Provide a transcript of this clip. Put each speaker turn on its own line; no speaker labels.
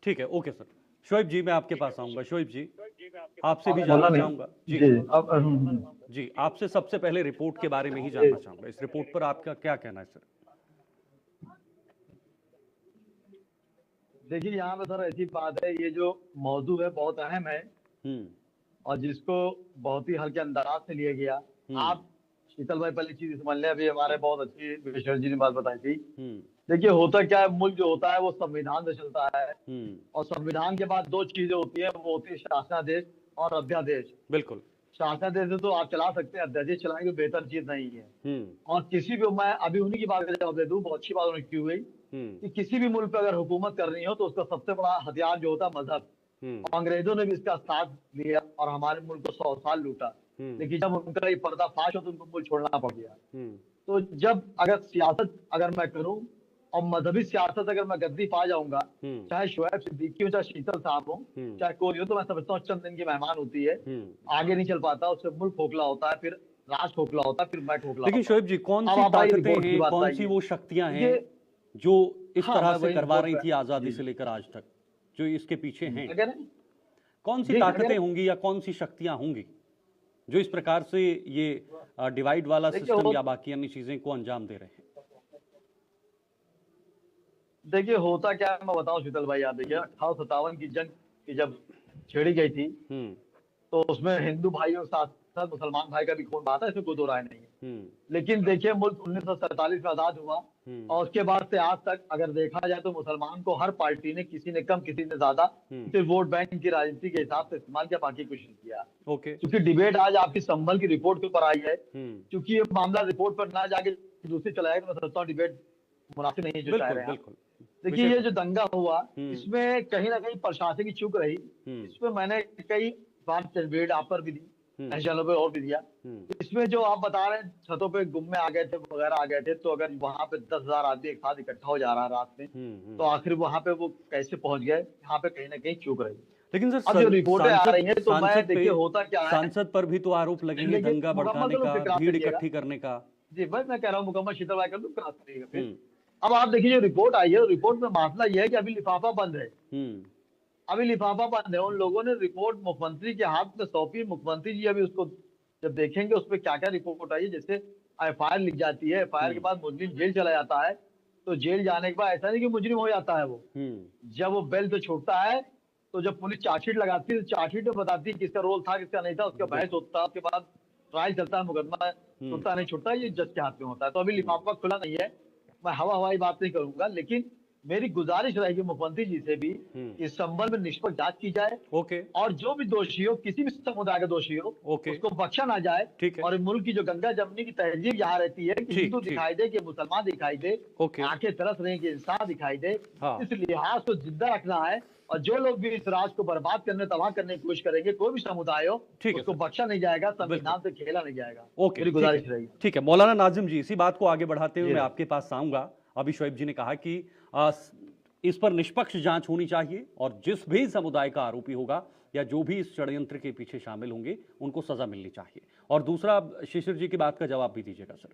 ठीक है, okay sir. Shoaib जी, मैं आपके पास आऊंगा। शोएब जी, आपसे भी
बोला
जानना
नहीं
चाहूंगा जी।
जी अब
जी, आपसे सबसे पहले रिपोर्ट के बारे में ही जानना चाहूंगा। इस रिपोर्ट पर आपका क्या कहना है सर?
देखिए यहाँ पे सर ऐसी बात है, ये जो मौजू है बहुत अहम है
हम्म।
और जिसको बहुत ही हल्के अंदाज से लिया गया। आप शीतल भाई पहली चीज समझ लें, अभी हमारे बहुत अच्छी विशेष जी ने बात बताई थी।
हम्म।
देखिए होता क्या है, मुल्क जो होता है वो संविधान से चलता है
हम्म।
और संविधान के बाद दो चीजें होती है, वो होती है शासनादेश और अध्यादेश।
बिल्कुल।
शासनादेश से तो आप चला सकते हैं, अध्यादेश चलाएंगे बेहतर चीज नहीं है।
हम्म।
और किसी भी, मैं अभी उन्हीं की बात का जवाब दे दूं, बहुत अच्छी बात उन्होंने की हुई कि किसी भी मुल्क पे अगर हुकूमत करनी हो तो उसका सबसे बड़ा हथियार जो होता है मजहब। अंग्रेजों ने भी इसका साथ लिया और हमारे मुल्क को 100 साल लूटा, लेकिन जब उनका ये पर्दाफाश हो तो उनको मुल्क छोड़ना पड़ गया। तो जब अगर सियासत अगर मैं करूं और मजहबी सियासत अगर मैं गद्दी पा जाऊंगा, चाहे शोएब सिद्दीकी हो, चाहे शीतल साहब हो, चाहे कोई हो, तो मैं समझता हूँ चंद दिन की मेहमान होती है, आगे नहीं चल पाता, उससे मुल्क खोखला होता है, फिर राज खोखला होता है, फिर मैं खोखला।
लेकिन शोएब जी, कौन सी ताकतें हैं, कौन सी वो शक्तियां हैं जो इस तरह से करवा रही थी आजादी से लेकर आज तक, जो इसके पीछे हैं? कौन सी ताकतें होंगी या कौन सी शक्तियां होंगी जो इस प्रकार से ये डिवाइड वाला सिस्टम या बाकी अन्य चीजें को अंजाम दे रहे हैं?
देखिए होता क्या है मैं बताऊं शीतल भाई, आप देखिए 1857 की जंग की जब छेड़ी गई थी तो उसमें हिंदू भाइयों के साथ साथ मुसलमान भाई का भी खून बहा था, इसमें कोई दो राय नहीं है। लेकिन देखिए मुल्क 1947 में आजाद हुआ और उसके बाद से आज तक अगर देखा जाए तो मुसलमान को हर पार्टी ने, किसी ने कम किसी ने ज्यादा, सिर्फ वोट बैंक की राजनीति के हिसाब से इस्तेमाल किया, बाकी कुछ नहीं किया। क्योंकि डिबेट आज आपकी संभल की रिपोर्ट के ऊपर आई है, क्योंकि ये मामला रिपोर्ट पर ना जाके दूसरी चलाएगा तो मैं समझता हूँ डिबेट मुनासिब नहीं है जो चाह रहे हैं। देखिए ये जो दंगा हुआ इसमें कहीं ना कहीं प्रशासन की चूक रही। इसमें मैंने कई बार डिबेट आप पर भी दी, चैनलों पे और भी दिया। इसमें जो आप बता रहे हैं छतों पे गुम्मे आ गए थे वगैरह आ गए थे, तो अगर वहां पे 10,000 आदमी एक साथ इकट्ठा हो जा रहा है रात में, तो आखिर वहां पे वो कैसे पहुंच गए, यहाँ पे कहीं ना कहीं चूक रही।
लेकिन सर
अब जो रिपोर्टें आ रही है तो मैं देखिए होता क्या है,
सांसद पर भी तो आरोप लगेंगे दंगा भड़काने का, भीड़ इकट्ठी करने का।
जी बस मैं कह रहा हूँ मुकम्मल शीतल भाई कर दूं फिर। अब आप देखिए जो रिपोर्ट आई है, रिपोर्ट में मामला यह है कि अभी लिफाफा बंद है, अभी लिफाफा बंद है। उन लोगों ने रिपोर्ट मुख्यमंत्री के हाथ में सौंपी, मुख्यमंत्री जी अभी उसको जब देखेंगे उस पर क्या क्या रिपोर्ट आई है। जैसे एफआईआर लिख जाती है, एफआईआर के बाद मुजरिम जेल चला जाता है, तो जेल जाने के बाद ऐसा नहीं कि मुजरिम हो जाता है वो, जब वो बेल पे छूटता है तो जब पुलिस चार्जशीट लगाती है तो चार्जशीट में बताती है किसका रोल था किसका नहीं था, उसका बहस होता है, उसके बाद ट्रायल चलता है, मुकदमा छूटता नहीं छूटता ये जज के हाथ में होता है। तो अभी लिफाफा खुला नहीं है, मैं हवाई बात नहीं करूंगा, लेकिन मेरी गुजारिश रहेगी मुख्यमंत्री जी से भी इस संबंध में निष्पक्ष जांच की जाए। और जो भी दोषी हो, किसी भी समुदाय का दोषी हो, उसको बख्शा ना जाए। और मुल्क की जो गंगा जमनी की तहजीब यहाँ रहती है कि हिंदू दिखाई दे, कि मुसलमान दिखाई दे, आंखें तरस रही कि इंसान दिखाई दे, इस लिहाज को जिंदा रखना है। और जो लोग भी इस राज को बर्बाद करने, तबाह करने की कोशिश करेंगे, कोई भी समुदाय हो, उसको बख्शा नहीं जाएगा, संविधान से खेला नहीं जाएगा। मेरी गुजारिश रहेगी।
ठीक है मौलाना नाजिम जी, इसी बात को आगे बढ़ाते हुए मैं आपके पास आऊंगा। अभी शोएब जी ने कहा कि इस पर निष्पक्ष जांच होनी चाहिए और जिस भी समुदाय का आरोपी होगा या जो भी इस षड्यंत्र के पीछे शामिल होंगे उनको सजा मिलनी चाहिए। और दूसरा, शिशिर जी की बात का जवाब भी दीजिएगा सर।